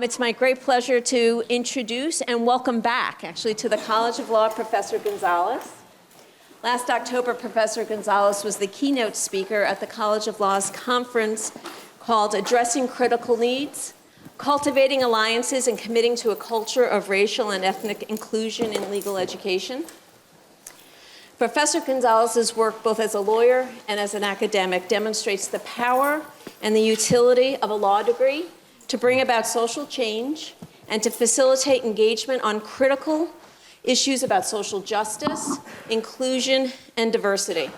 It's my great pleasure to introduce and welcome back, actually, to the College of Law, Professor Gonzalez. Last October, Professor Gonzalez was the keynote speaker at the College of Law's conference called Addressing Critical Needs, Cultivating Alliances and Committing to a Culture of Racial and Ethnic Inclusion in Legal Education. Professor Gonzalez's work, both as a lawyer and as an academic, demonstrates the power and the utility of a law degree to bring about social change and to facilitate engagement on critical issues about social justice, inclusion, and diversity.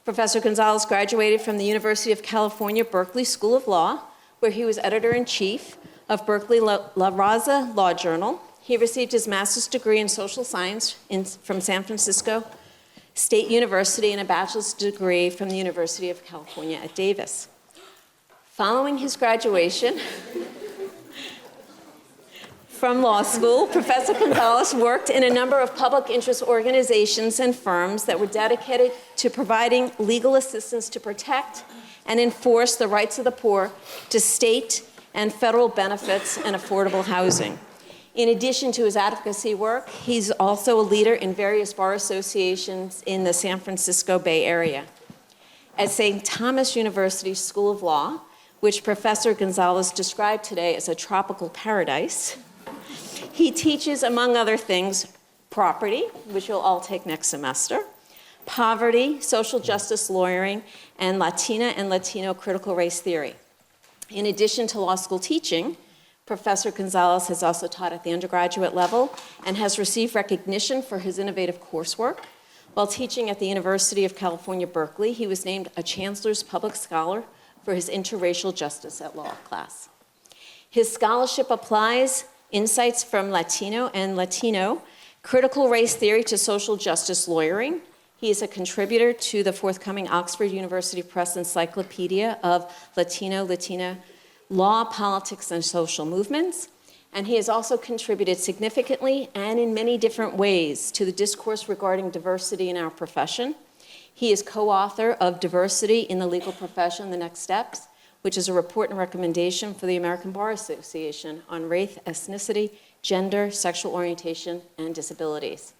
Professor Gonzalez graduated from the University of California, Berkeley School of Law, where he was editor-in-chief of Berkeley La Raza Law Journal. He received his master's degree in social science from San Francisco State University and a bachelor's degree from the University of California at Davis. Following his graduation from law school, Professor Gonzalez worked in a number of public interest organizations and firms that were dedicated to providing legal assistance to protect and enforce the rights of the poor to state and federal benefits and affordable housing. In addition to his advocacy work, he's also a leader in various bar associations in the San Francisco Bay Area. At St. Thomas University School of Law, which Professor Gonzalez described today as a tropical paradise, he teaches, among other things, property, which you'll all take next semester, poverty, social justice lawyering, and Latina and Latino critical race theory. In addition to law school teaching, Professor Gonzalez has also taught at the undergraduate level and has received recognition for his innovative coursework. While teaching at the University of California, Berkeley, he was named a Chancellor's Public Scholar for his Interracial Justice at Law class. His scholarship applies insights from Latino and Latino critical race theory to social justice lawyering. He is a contributor to the forthcoming Oxford University Press Encyclopedia of Latina Law, Politics, and Social Movements. And he has also contributed significantly and in many different ways to the discourse regarding diversity in our profession. He is co-author of Diversity in the Legal Profession, The Next Steps, which is a report and recommendation for the American Bar Association on race, ethnicity, gender, sexual orientation, and disabilities.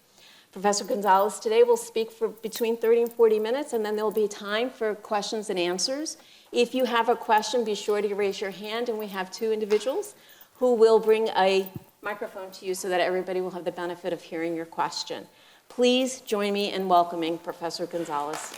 Professor Gonzalez today will speak for between 30 and 40 minutes, and then there will be time for questions and answers. If you have a question, be sure to raise your hand, and we have two individuals who will bring a microphone to you so that everybody will have the benefit of hearing your question. Please join me in welcoming Professor Gonzalez.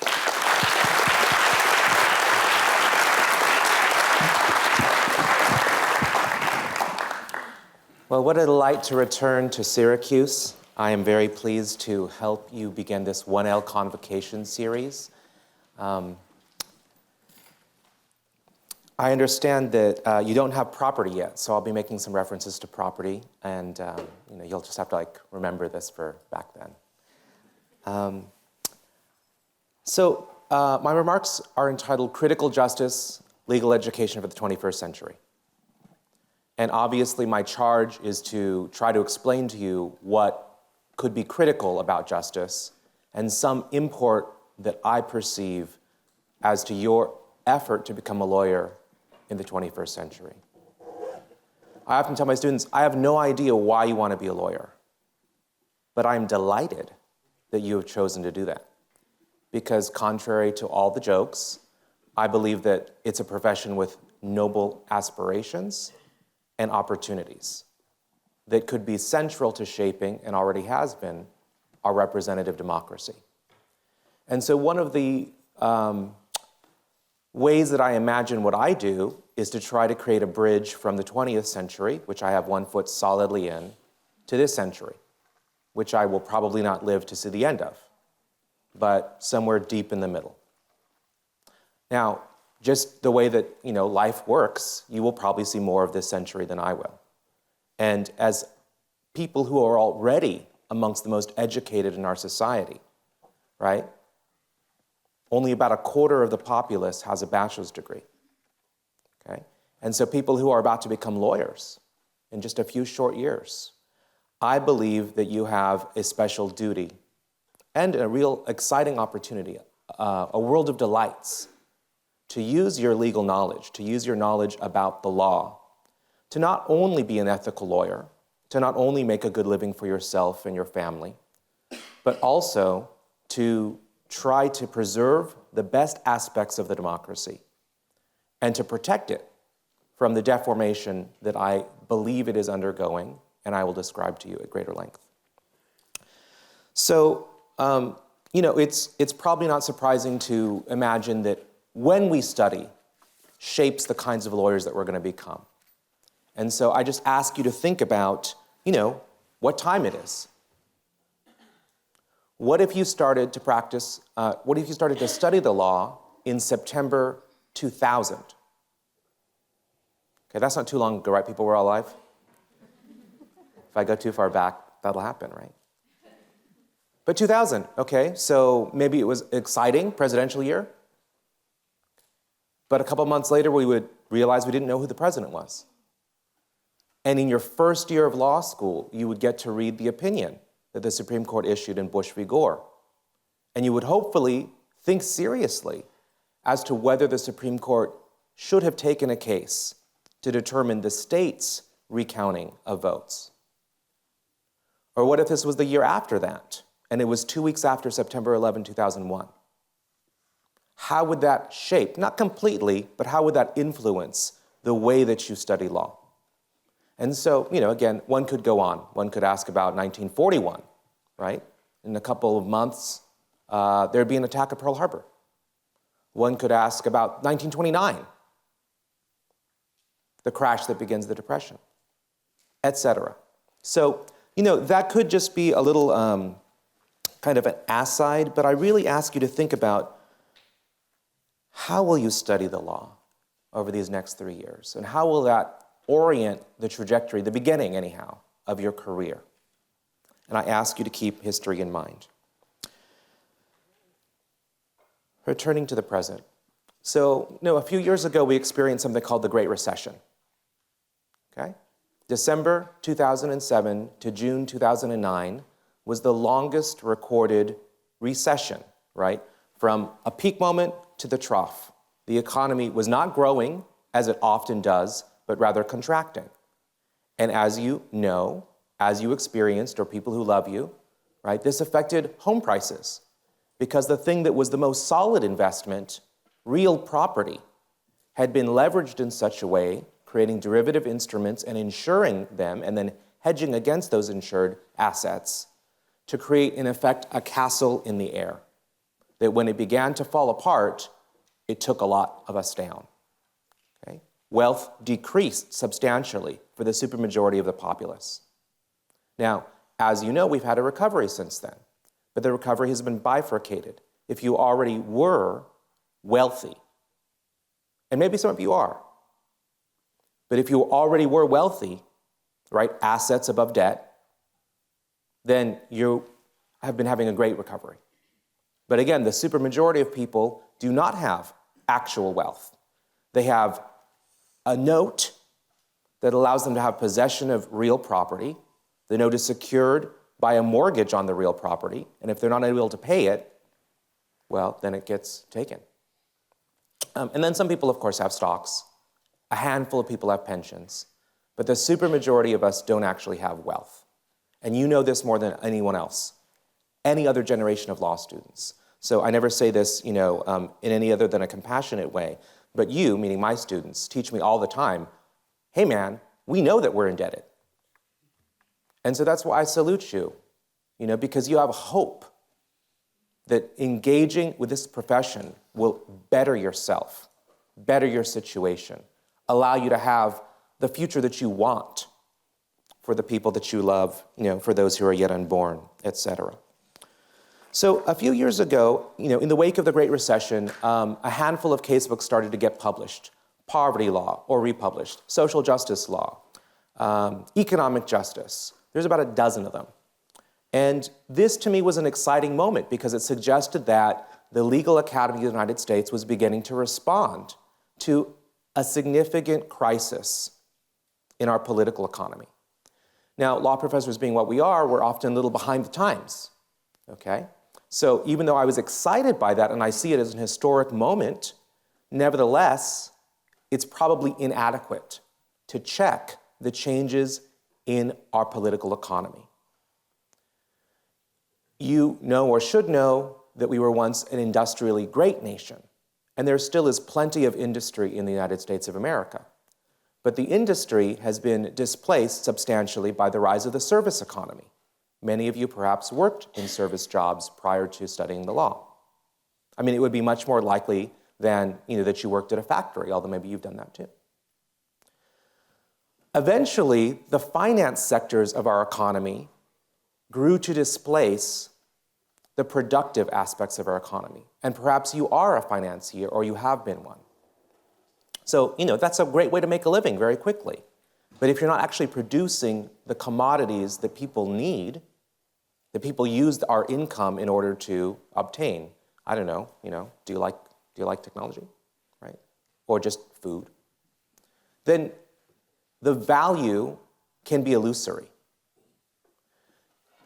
Well, what a delight to return to Syracuse. I am very pleased to help you begin this 1L Convocation series. I understand that you don't have property yet, so I'll be making some references to property, and you'll just have to remember this for back then. My remarks are entitled Critical Justice, Legal Education for the 21st Century. And obviously my charge is to try to explain to you what could be critical about justice and some import that I perceive as to your effort to become a lawyer in the 21st century. I often tell my students, I have no idea why you want to be a lawyer, but I'm delighted that you have chosen to do that. Because contrary to all the jokes, I believe that it's a profession with noble aspirations and opportunities that could be central to shaping, and already has been, our representative democracy. And so one of the ways that I imagine what I do is to try to create a bridge from the 20th century, which I have one foot solidly in, to this century, which I will probably not live to see the end of, but somewhere deep in the middle. Now, just the way that life works, you will probably see more of this century than I will. And as people who are already amongst the most educated in our society, right? Only about a quarter of the populace has a bachelor's degree, okay? And so people who are about to become lawyers in just a few short years, I believe that you have a special duty and a real exciting opportunity, a world of delights, to use your legal knowledge, to use your knowledge about the law, to not only be an ethical lawyer, to not only make a good living for yourself and your family, but also to try to preserve the best aspects of the democracy and to protect it from the deformation that I believe it is undergoing, and I will describe to you at greater length. So, it's probably not surprising to imagine that when we study shapes the kinds of lawyers that we're going to become. And so I just ask you to think about, what time it is. What if you started to study the law in September 2000? Okay, that's not too long ago, right? People were all alive? If I go too far back, that'll happen, right? But 2000, okay, so maybe it was exciting, presidential year. But a couple months later, we would realize we didn't know who the president was. And in your first year of law school, you would get to read the opinion that the Supreme Court issued in Bush v. Gore. And you would hopefully think seriously as to whether the Supreme Court should have taken a case to determine the state's recounting of votes. Or what if this was the year after that, and it was 2 weeks after September 11, 2001? How would that shape, not completely, but how would that influence the way that you study law? And so, again, one could go on. One could ask about 1941, right? In a couple of months, there'd be an attack at Pearl Harbor. One could ask about 1929, the crash that begins the Depression, etc. So, that could just be a little kind of an aside, but I really ask you to think about how will you study the law over these next 3 years? And how will that orient the trajectory, the beginning anyhow, of your career? And I ask you to keep history in mind. Returning to the present. So, a few years ago, we experienced something called the Great Recession. Okay? December 2007 to June 2009 was the longest recorded recession, right? From a peak moment to the trough. The economy was not growing, as it often does, but rather contracting. And as you know, as you experienced, or people who love you, right, this affected home prices because the thing that was the most solid investment, real property, had been leveraged in such a way, creating derivative instruments and insuring them, and then hedging against those insured assets to create, in effect, a castle in the air. That when it began to fall apart, it took a lot of us down. Okay? Wealth decreased substantially for the supermajority of the populace. Now, as you know, we've had a recovery since then, but the recovery has been bifurcated. If you already were wealthy, and maybe some of you are, but if you already were wealthy, right, assets above debt, then you have been having a great recovery. But again, the supermajority of people do not have actual wealth. They have a note that allows them to have possession of real property. The note is secured by a mortgage on the real property, and if they're not able to pay it, well, then it gets taken. And then some people, of course, have stocks. A handful of people have pensions. But the supermajority of us don't actually have wealth. And you know this more than anyone else, any other generation of law students. So I never say this, in any other than a compassionate way. But you, meaning my students, teach me all the time, hey man, we know that we're indebted. And so that's why I salute you, because you have hope that engaging with this profession will better yourself, better your situation, allow you to have the future that you want for the people that you love, for those who are yet unborn, etc. So a few years ago, in the wake of the Great Recession, a handful of casebooks started to get published. Poverty law, or republished, social justice law, economic justice. There's about a dozen of them. And this, to me, was an exciting moment because it suggested that the legal academy of the United States was beginning to respond to a significant crisis in our political economy. Now, law professors being what we are, we're often a little behind the times, okay? So even though I was excited by that and I see it as an historic moment, nevertheless, it's probably inadequate to check the changes in our political economy. You know or should know that we were once an industrially great nation, and there still is plenty of industry in the United States of America. But the industry has been displaced substantially by the rise of the service economy. Many of you perhaps worked in service jobs prior to studying the law. I mean, it would be much more likely than that you worked at a factory, although maybe you've done that too. Eventually, the finance sectors of our economy grew to displace the productive aspects of our economy. And perhaps you are a financier or you have been one. So, that's a great way to make a living very quickly. But if you're not actually producing the commodities that people need, that people use our income in order to obtain, I don't know, do you like technology, right? Or just food? Then the value can be illusory.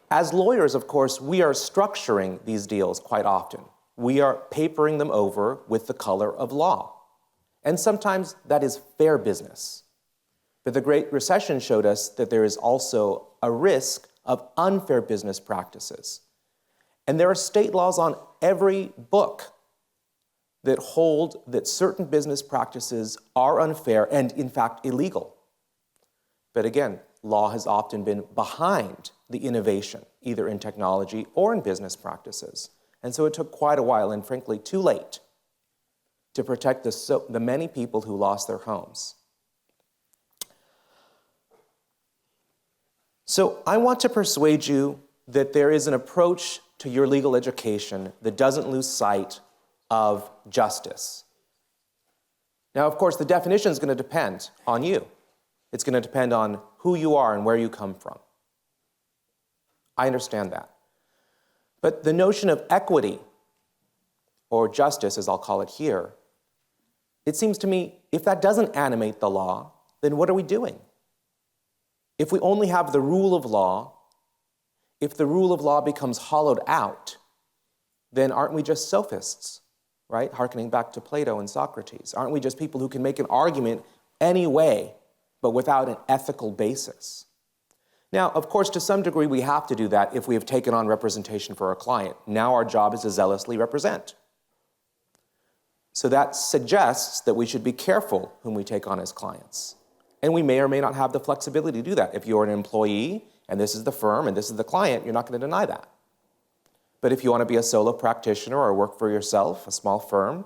As lawyers, of course, we are structuring these deals quite often. We are papering them over with the color of law. And sometimes that is fair business. But the Great Recession showed us that there is also a risk of unfair business practices. And there are state laws on every book that hold that certain business practices are unfair and, in fact, illegal. But again, law has often been behind the innovation, either in technology or in business practices. And so it took quite a while, and frankly, too late, to protect the many people who lost their homes. So I want to persuade you that there is an approach to your legal education that doesn't lose sight of justice. Now, of course, the definition is going to depend on you. It's going to depend on who you are and where you come from. I understand that. But the notion of equity, or justice as I'll call it here, it seems to me, if that doesn't animate the law, then what are we doing? If we only have the rule of law, if the rule of law becomes hollowed out, then aren't we just sophists, right? Harkening back to Plato and Socrates. Aren't we just people who can make an argument any way, but without an ethical basis? Now, of course, to some degree, we have to do that if we have taken on representation for our client. Now our job is to zealously represent. So that suggests that we should be careful whom we take on as clients. And we may or may not have the flexibility to do that. If you're an employee, and this is the firm, and this is the client, you're not going to deny that. But if you want to be a solo practitioner or work for yourself, a small firm,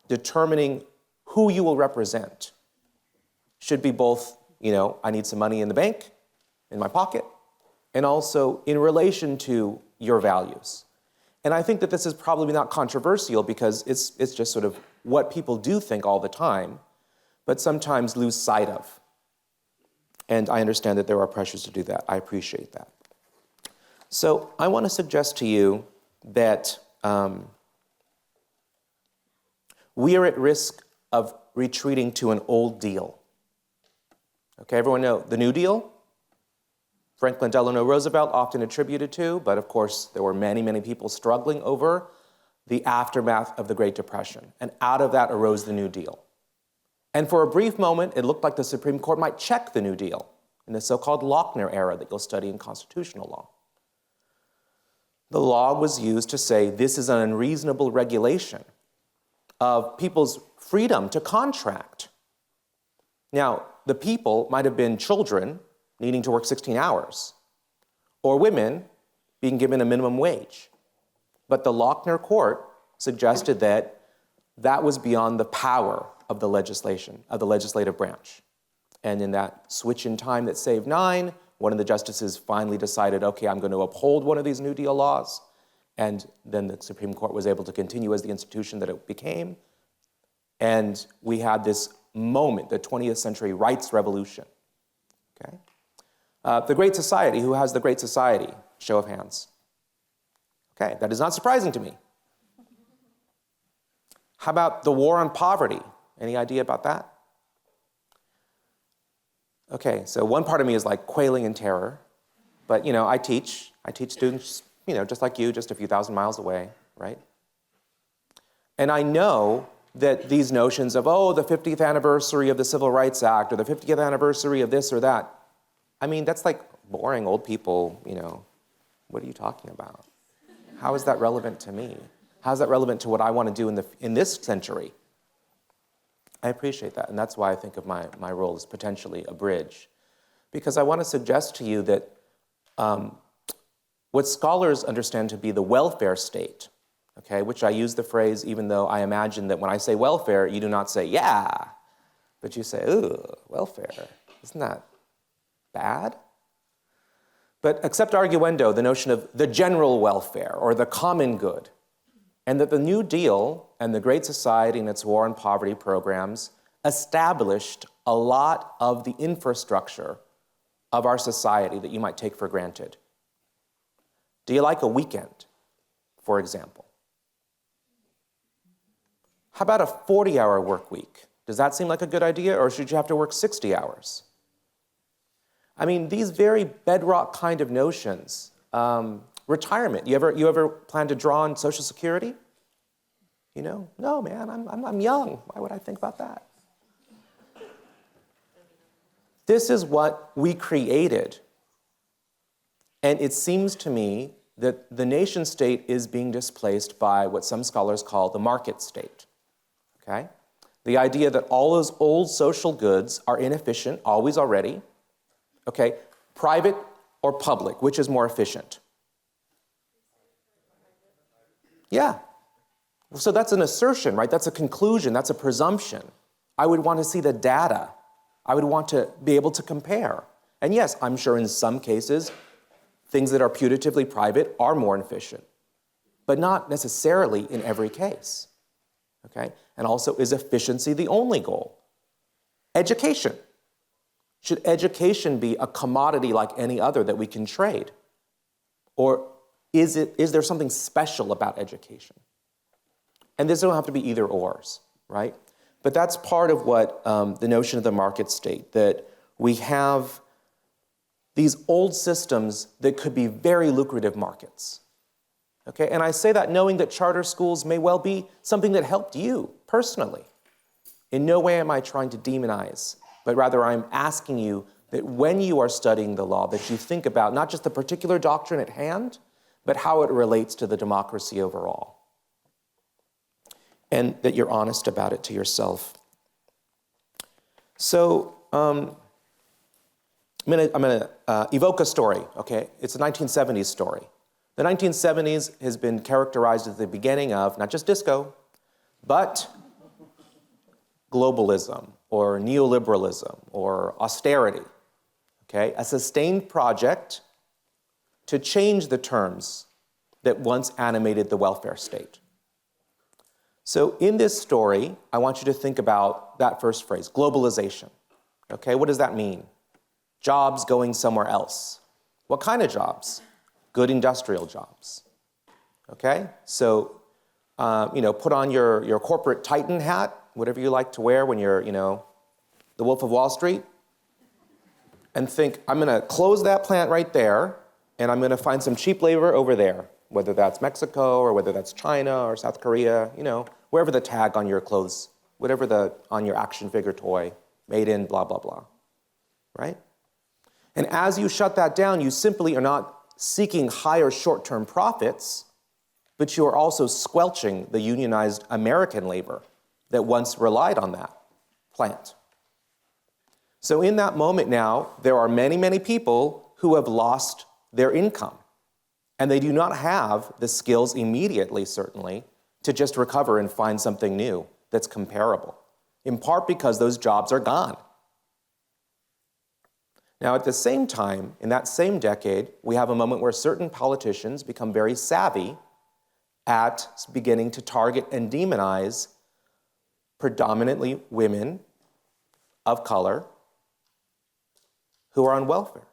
determining who you will represent should be both, I need some money in the bank, in my pocket, and also in relation to your values. And I think that this is probably not controversial because it's just sort of what people do think all the time, but sometimes lose sight of. And I understand that there are pressures to do that. I appreciate that. So I want to suggest to you that we are at risk of retreating to an old deal. Okay, everyone know the New Deal? Franklin Delano Roosevelt often attributed to, but of course there were many, many people struggling over the aftermath of the Great Depression. And out of that arose the New Deal. And for a brief moment, it looked like the Supreme Court might check the New Deal in the so-called Lochner era that you'll study in constitutional law. The law was used to say this is an unreasonable regulation of people's freedom to contract. Now, the people might have been children needing to work 16 hours, or women being given a minimum wage. But the Lochner court suggested that that was beyond the power of the legislation, of the legislative branch. And in that switch in time that saved 9, one of the justices finally decided, okay, I'm going to uphold one of these New Deal laws. And then the Supreme Court was able to continue as the institution that it became. And we had this moment, the 20th century rights revolution. Okay? The Great Society, who has the Great Society? Show of hands. Okay, that is not surprising to me. How about the war on poverty? Any idea about that? Okay, so one part of me is like quailing in terror, but I teach students, just like you, just a few thousand miles away, right? And I know that these notions of, oh, the 50th anniversary of the Civil Rights Act or the 50th anniversary of this or that, I mean, that's like boring old people, what are you talking about? How is that relevant to me? How is that relevant to what I want to do in this century? I appreciate that, and that's why I think of my role as potentially a bridge. Because I want to suggest to you that what scholars understand to be the welfare state, okay, which I use the phrase even though I imagine that when I say welfare, you do not say, yeah, but you say, ooh, welfare, isn't that bad? But except arguendo, the notion of the general welfare or the common good, and that the New Deal and the Great Society and its war on poverty programs established a lot of the infrastructure of our society that you might take for granted. Do you like a weekend, for example? How about a 40-hour work week? Does that seem like a good idea, or should you have to work 60 hours? I mean, these very bedrock kind of notions. Retirement, you ever plan to draw on Social Security? No, man, I'm young. Why would I think about that? This is what we created. And it seems to me that the nation state is being displaced by what some scholars call the market state, okay? The idea that all those old social goods are inefficient, always already, okay? Private or public, which is more efficient? Yeah. So that's an assertion, right? That's a conclusion, that's a presumption. I would want to see the data. I would want to be able to compare. And yes, I'm sure in some cases, things that are putatively private are more efficient, but not necessarily in every case, okay? And also, is efficiency the only goal? Education. Should education be a commodity like any other that we can trade? Or is there something special about education? And this don't have to be either ors, right? But that's part of what the notion of the market state, that we have these old systems that could be very lucrative markets, okay? And I say that knowing that charter schools may well be something that helped you personally. In no way am I trying to demonize, but rather I'm asking you that when you are studying the law, that you think about not just the particular doctrine at hand, but how it relates to the democracy overall. And that you're honest about it to yourself. So I'm gonna evoke a story, okay? It's a 1970s story. The 1970s has been characterized as the beginning of not just disco, but globalism or neoliberalism or austerity, okay? A sustained project to change the terms that once animated the welfare state. So in this story, I want you to think about that first phrase, globalization. Okay, what does that mean? Jobs going somewhere else. What kind of jobs? Good industrial jobs. Okay, so put on your corporate titan hat, whatever you like to wear when you're the Wolf of Wall Street, and think, I'm going to close that plant right there, and I'm going to find some cheap labor over there, whether that's Mexico or whether that's China or South Korea, wherever the tag on your clothes, whatever on your action figure toy, made in blah, blah, blah, right? And as you shut that down, you simply are not seeking higher short-term profits, but you are also squelching the unionized American labor that once relied on that plant. So in that moment now, there are many, many people who have lost their income, and they do not have the skills immediately, certainly, to just recover and find something new that's comparable, in part because those jobs are gone. Now, at the same time, in that same decade, we have a moment where certain politicians become very savvy at beginning to target and demonize predominantly women of color who are on welfare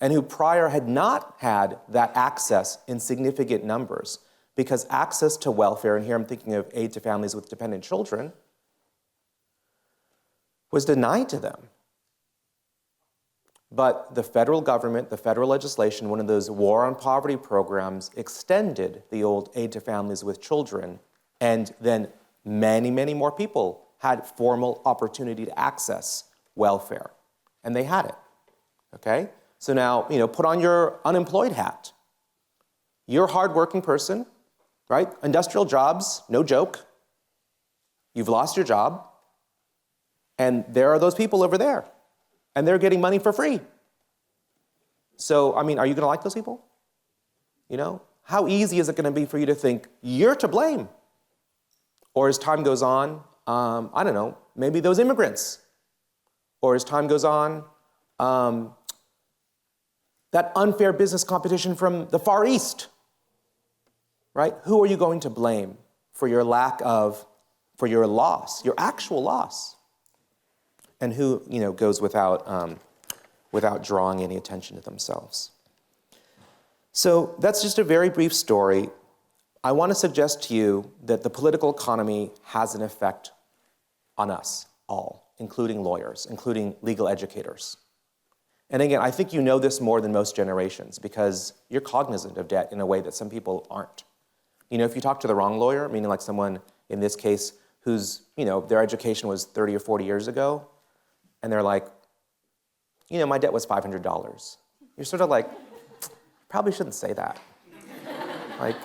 and who prior had not had that access in significant numbers, because access to welfare, and here I'm thinking of aid to families with dependent children, was denied to them. But the federal government, the federal legislation, one of those war on poverty programs, extended the old aid to families with children, and then many, many more people had formal opportunity to access welfare, and they had it, okay? So now, put on your unemployed hat. You're a hardworking person, right? Industrial jobs, no joke. You've lost your job, and there are those people over there, and they're getting money for free. So, are you going to like those people? How easy is it going to be for you to think you're to blame? Or as time goes on, I don't know, maybe those immigrants. Or as time goes on, that unfair business competition from the Far East, right? Who are you going to blame for your for your loss, your actual loss? And who, goes without drawing any attention to themselves. So that's just a very brief story. I want to suggest to you that the political economy has an effect on us all, including lawyers, including legal educators. And again, I think you know this more than most generations because you're cognizant of debt in a way that some people aren't. If you talk to the wrong lawyer, meaning like someone in this case whose, their education was 30 or 40 years ago, and they're like, my debt was $500. You're sort of like, probably shouldn't say that. Like,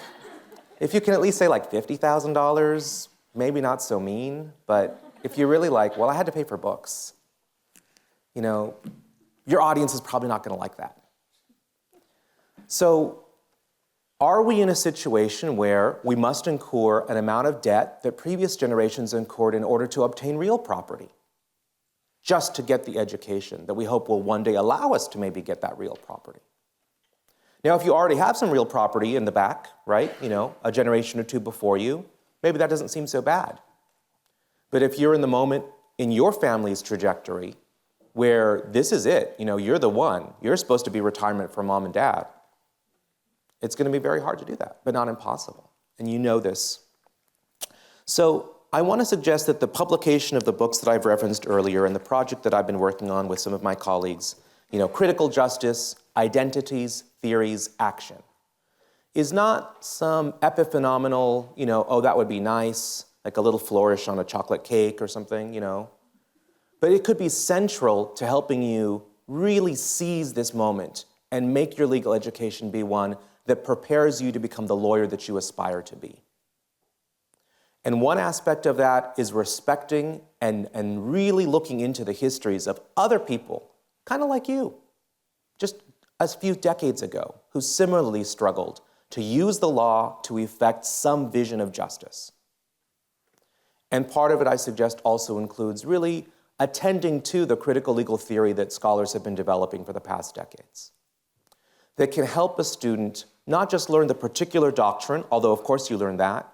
if you can at least say like $50,000, maybe not so mean, but if you're really like, well, I had to pay for books, your audience is probably not going to like that. So, are we in a situation where we must incur an amount of debt that previous generations incurred in order to obtain real property, just to get the education that we hope will one day allow us to maybe get that real property? Now, if you already have some real property in the back, right, a generation or two before you, maybe that doesn't seem so bad. But if you're in the moment in your family's trajectory where this is it, you're the one, you're supposed to be retirement for mom and dad, it's going to be very hard to do that, but not impossible. And you know this. So I want to suggest that the publication of the books that I've referenced earlier and the project that I've been working on with some of my colleagues, Critical Justice, Identities, Theories, Action, is not some epiphenomenal, oh, that would be nice, like a little flourish on a chocolate cake or something, But it could be central to helping you really seize this moment and make your legal education be one that prepares you to become the lawyer that you aspire to be. And one aspect of that is respecting and really looking into the histories of other people, kind of like you, just a few decades ago, who similarly struggled to use the law to effect some vision of justice. And part of it, I suggest, also includes really attending to the critical legal theory that scholars have been developing for the past decades, that can help a student not just learn the particular doctrine, although of course you learn that,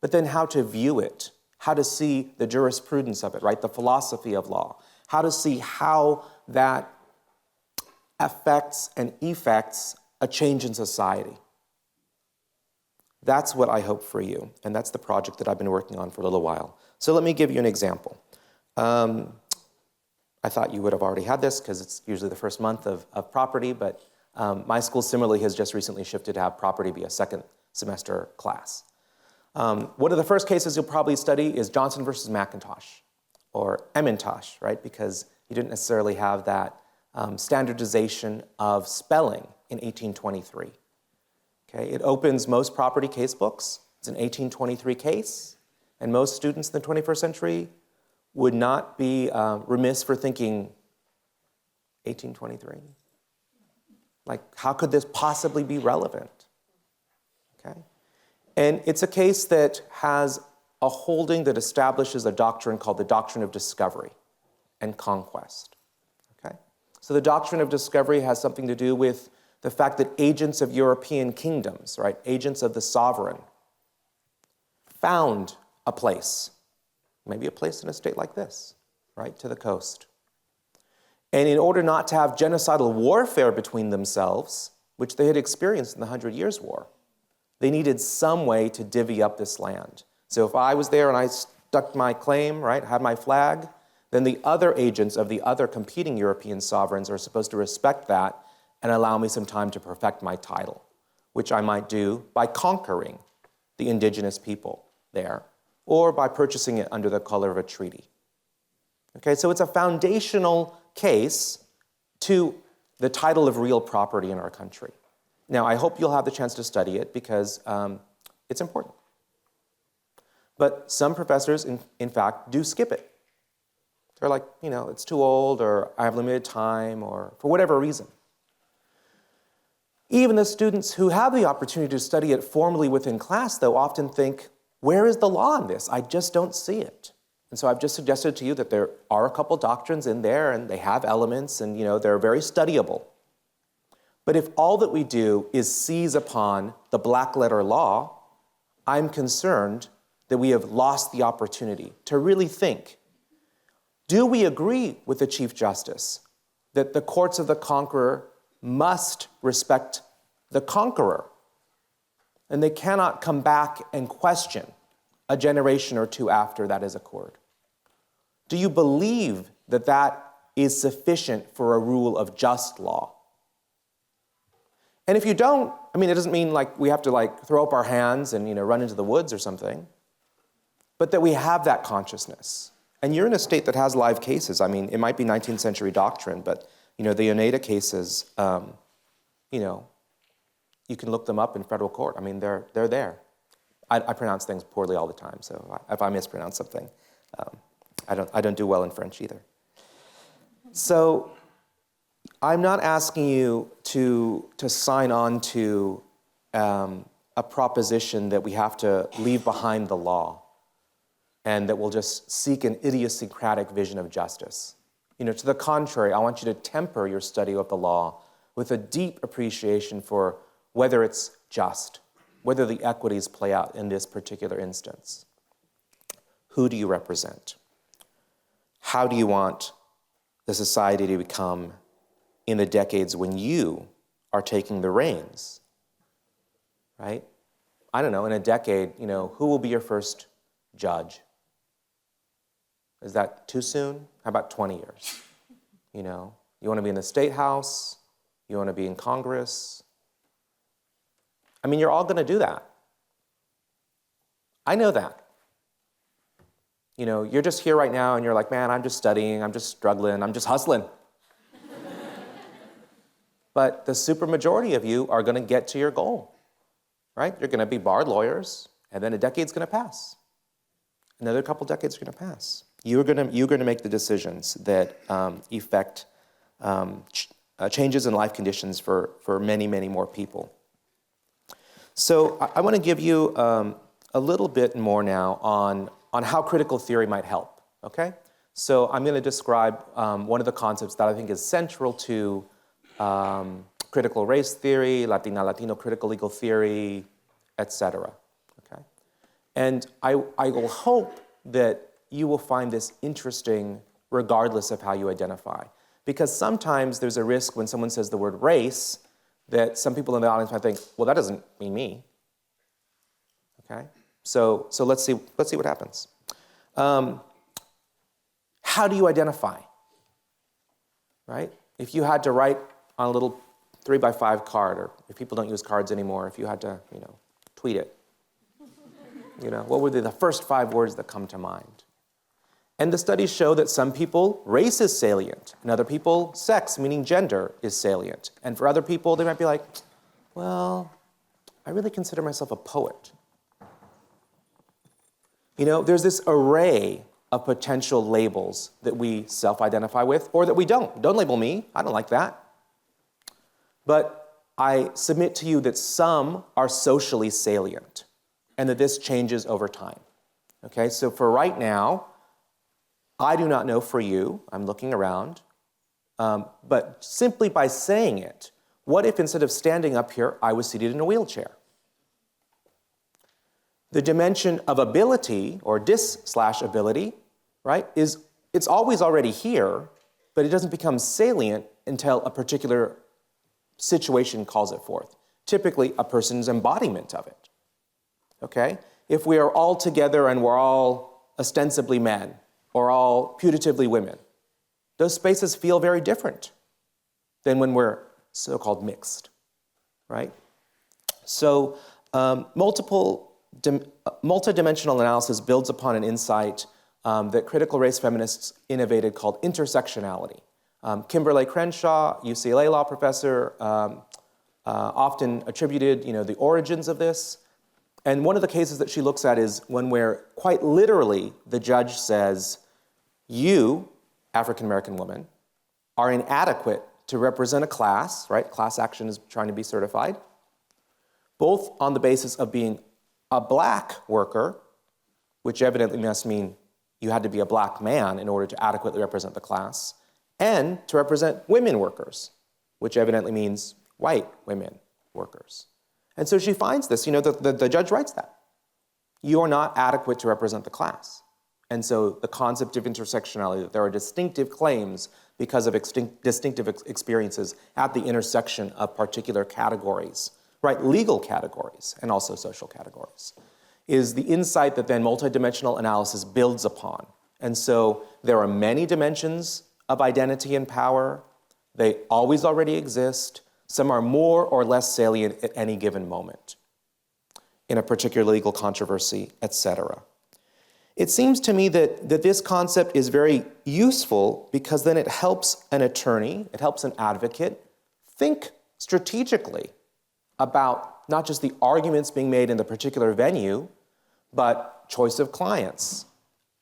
but then how to view it, how to see the jurisprudence of it, right? The philosophy of law, how to see how that affects and effects a change in society. That's what I hope for you, and that's the project that I've been working on for a little while. So let me give you an example. I thought you would have already had this because it's usually the first month of property, but my school similarly has just recently shifted to have property be a second semester class. One of the first cases you'll probably study is Johnson versus McIntosh, or Emmentosh, right? Because you didn't necessarily have that standardization of spelling in 1823. Okay, it opens most property case books. It's an 1823 case, and most students in the 21st century would not be remiss for thinking 1823. Like, how could this possibly be relevant? Okay, and it's a case that has a holding that establishes a doctrine called the doctrine of discovery and conquest. Okay, so the doctrine of discovery has something to do with the fact that agents of European kingdoms, right, agents of the sovereign, found a place, maybe a place in a state like this, right, to the coast. And in order not to have genocidal warfare between themselves, which they had experienced in the 100 Years' War, they needed some way to divvy up this land. So if I was there and I stuck my claim, right, had my flag, then the other agents of the other competing European sovereigns are supposed to respect that and allow me some time to perfect my title, which I might do by conquering the indigenous people there, or by purchasing it under the color of a treaty. Okay, so it's a foundational case to the title of real property in our country. Now, I hope you'll have the chance to study it because it's important. But some professors, in fact, do skip it. They're like, it's too old, or I have limited time, or for whatever reason. Even the students who have the opportunity to study it formally within class, though, often think, where is the law in this? I just don't see it. And so I've just suggested to you that there are a couple doctrines in there, and they have elements, and they're very studyable. But if all that we do is seize upon the black letter law, I'm concerned that we have lost the opportunity to really think, do we agree with the Chief Justice that the courts of the conqueror must respect the conqueror, and they cannot come back and question a generation or two after that is occurred? Do you believe that that is sufficient for a rule of just law? And if you don't, it doesn't mean like we have to throw up our hands and run into the woods or something, but that we have that consciousness. And you're in a state that has live cases. It might be 19th century doctrine, but the Oneida cases, you can look them up in federal court. They're there. I pronounce things poorly all the time, so if I mispronounce something, I don't do well in French either. So I'm not asking you to sign on to a proposition that we have to leave behind the law and that we'll just seek an idiosyncratic vision of justice. To the contrary, I want you to temper your study of the law with a deep appreciation for whether it's just, whether the equities play out in this particular instance. Who do you represent? How do you want the society to become in the decades when you are taking the reins, right? I don't know, in a decade, who will be your first judge? Is that too soon? How about 20 years? You want to be in the State House? You want to be in Congress? You're all going to do that. I know that. You're just here right now and you're like, man, I'm just studying, I'm just struggling, I'm just hustling. But the supermajority of you are going to get to your goal, right? You're going to be barred lawyers, and then a decade's going to pass. Another couple decades are going to pass. You're going to make the decisions that effect changes in life conditions for many, many more people. So I want to give you a little bit more now on how critical theory might help, okay? So I'm going to describe one of the concepts that I think is central to critical race theory, Latino critical legal theory, etc. Okay? And I will hope that you will find this interesting regardless of how you identify. Because sometimes there's a risk when someone says the word race that some people in the audience might think, well, that doesn't mean me. Okay? So let's see what happens. How do you identify? Right? If you had to write on a little 3x5 card, or if people don't use cards anymore, if you had to, tweet it, what would be the first 5 words that come to mind? And the studies show that some people, race is salient, and other people, sex, meaning gender, is salient. And for other people, they might be like, well, I really consider myself a poet. There's this array of potential labels that we self-identify with, or that we don't. Don't label me, I don't like that. But I submit to you that some are socially salient, and that this changes over time. Okay, so for right now, I do not know for you, I'm looking around, but simply by saying it, what if instead of standing up here, I was seated in a wheelchair? The dimension of ability, or dis/ability, right, it's always already here, but it doesn't become salient until a particular situation calls it forth. Typically, a person's embodiment of it. Okay? If we are all together and we're all ostensibly men, or all putatively women, those spaces feel very different than when we're so-called mixed, right? So multiple multidimensional analysis builds upon an insight that critical race feminists innovated called intersectionality. Kimberly Crenshaw, UCLA law professor, often attributed the origins of this. And one of the cases that she looks at is one where quite literally the judge says, you, African-American woman, are inadequate to represent a class, right? Class action is trying to be certified, both on the basis of being a black worker, which evidently must mean you had to be a black man in order to adequately represent the class, and to represent women workers, which evidently means white women workers. And so she finds this, the judge writes that. You are not adequate to represent the class. And so the concept of intersectionality, that there are distinctive claims because of distinctive experiences at the intersection of particular categories, right? Legal categories and also social categories, is the insight that then multidimensional analysis builds upon. And so there are many dimensions of identity and power. They always already exist. Some are more or less salient at any given moment in a particular legal controversy, etc. It seems to me that this concept is very useful because then it helps an attorney, it helps an advocate think strategically about not just the arguments being made in the particular venue, but choice of clients,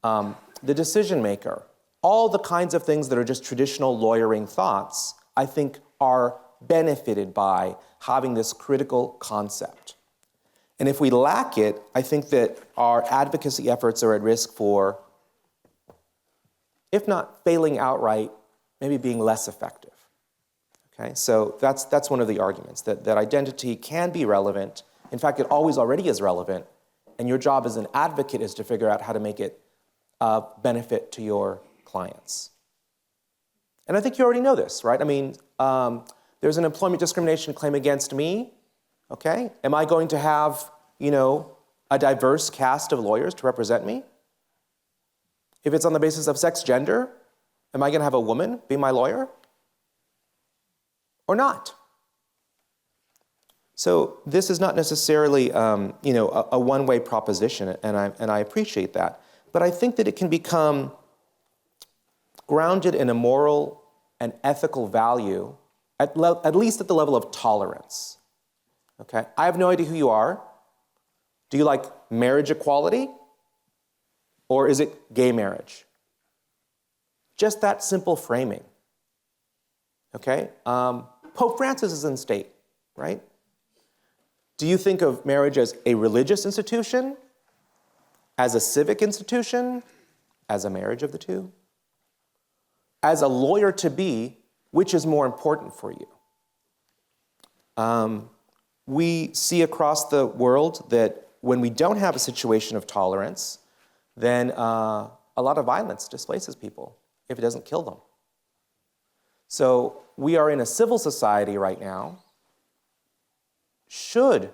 the decision maker, all the kinds of things that are just traditional lawyering thoughts, I think are benefited by having this critical concept. And if we lack it, I think that our advocacy efforts are at risk for, if not failing outright, maybe being less effective. Okay, so that's one of the arguments, that identity can be relevant. In fact, it always already is relevant, and your job as an advocate is to figure out how to make it a benefit to your clients. And I think you already know this, right? I mean, there's an employment discrimination claim against me, okay? Am I going to have, a diverse cast of lawyers to represent me? If it's on the basis of sex, gender, am I going to have a woman be my lawyer? Or not? So this is not necessarily, a one-way proposition, and I appreciate that. But I think that it can become grounded in a moral and ethical value, at least at the level of tolerance. Okay? I have no idea who you are. Do you like marriage equality? Or is it gay marriage? Just that simple framing. Okay? Pope Francis is in state, right? Do you think of marriage as a religious institution, as a civic institution, as a marriage of the two? As a lawyer-to-be, which is more important for you? We see across the world that when we don't have a situation of tolerance, then a lot of violence displaces people if it doesn't kill them. So we are in a civil society right now. Should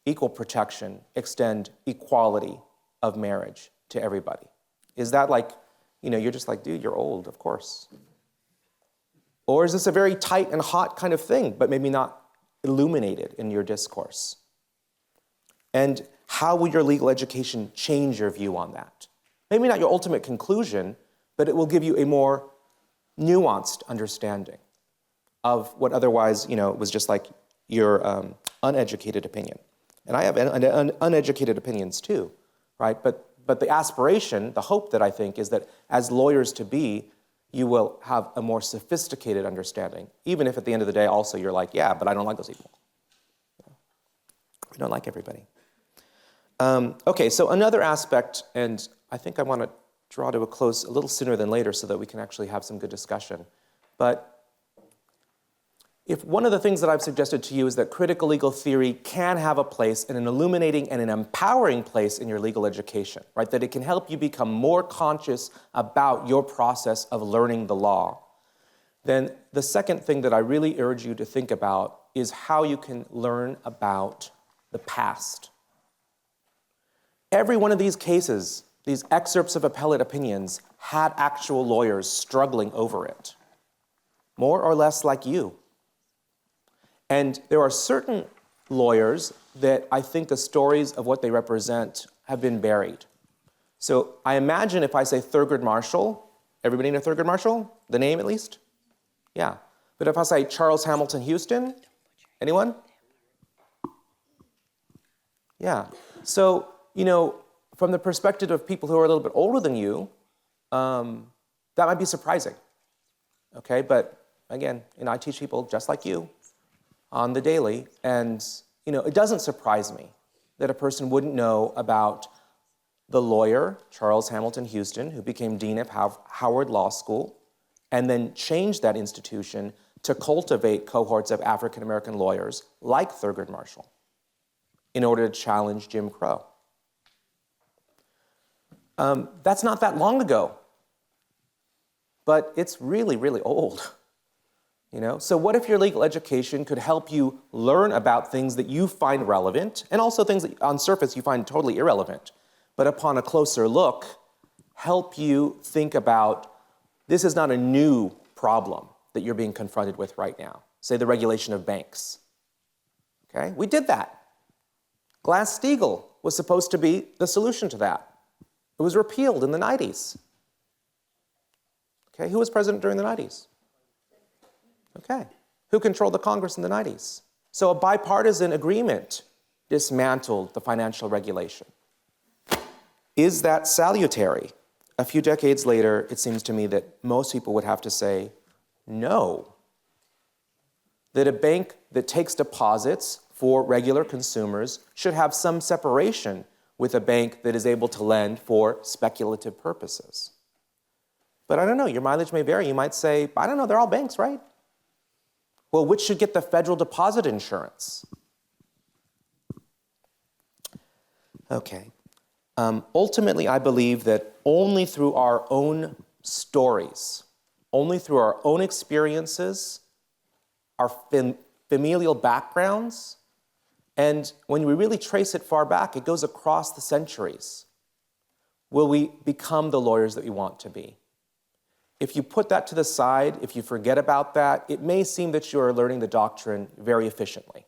equal protection extend equality of marriage to everybody? Is that like, you're just like, dude, you're old, of course. Or is this a very tight and hot kind of thing, but maybe not illuminated in your discourse? And how will your legal education change your view on that? Maybe not your ultimate conclusion, but it will give you a more nuanced understanding of what otherwise, was just like your uneducated opinion. And I have uneducated opinions too, right? But the aspiration, the hope that I think is that as lawyers-to-be, you will have a more sophisticated understanding, even if at the end of the day also you're like, yeah, but I don't like those people. We don't like everybody. Okay, so another aspect, and I think I want to draw to a close a little sooner than later so that we can actually have some good discussion. But if one of the things that I've suggested to you is that critical legal theory can have a place and an illuminating and an empowering place in your legal education, right? That it can help you become more conscious about your process of learning the law, then the second thing that I really urge you to think about is how you can learn about the past. Every one of these cases, these excerpts of appellate opinions, had actual lawyers struggling over it, more or less like you. And there are certain lawyers that I think the stories of what they represent have been buried. So I imagine if I say Thurgood Marshall, everybody know Thurgood Marshall? The name at least? Yeah. But if I say Charles Hamilton Houston, anyone? Yeah. So, from the perspective of people who are a little bit older than you, that might be surprising. Okay, but again, I teach people just like you on the daily, and it doesn't surprise me that a person wouldn't know about the lawyer, Charles Hamilton Houston, who became dean of Howard Law School, and then changed that institution to cultivate cohorts of African American lawyers like Thurgood Marshall in order to challenge Jim Crow. That's not that long ago, but it's really, really old. So what if your legal education could help you learn about things that you find relevant, and also things that on surface you find totally irrelevant, but upon a closer look, help you think about this is not a new problem that you're being confronted with right now. Say the regulation of banks. Okay, we did that. Glass-Steagall was supposed to be the solution to that. It was repealed in the 90s. Okay, who was president during the 90s? Okay, who controlled the Congress in the 90s? So a bipartisan agreement dismantled the financial regulation. Is that salutary? A few decades later, it seems to me that most people would have to say no. That a bank that takes deposits for regular consumers should have some separation with a bank that is able to lend for speculative purposes. But I don't know, your mileage may vary. You might say, I don't know, they're all banks, right? Well, which should get the federal deposit insurance? Okay. Ultimately, I believe that only through our own stories, only through our own experiences, our familial backgrounds, and when we really trace it far back, it goes across the centuries, will we become the lawyers that we want to be. If you put that to the side, if you forget about that, it may seem that you are learning the doctrine very efficiently.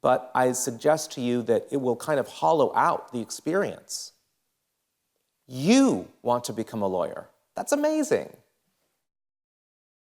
But I suggest to you that it will kind of hollow out the experience. You want to become a lawyer. That's amazing.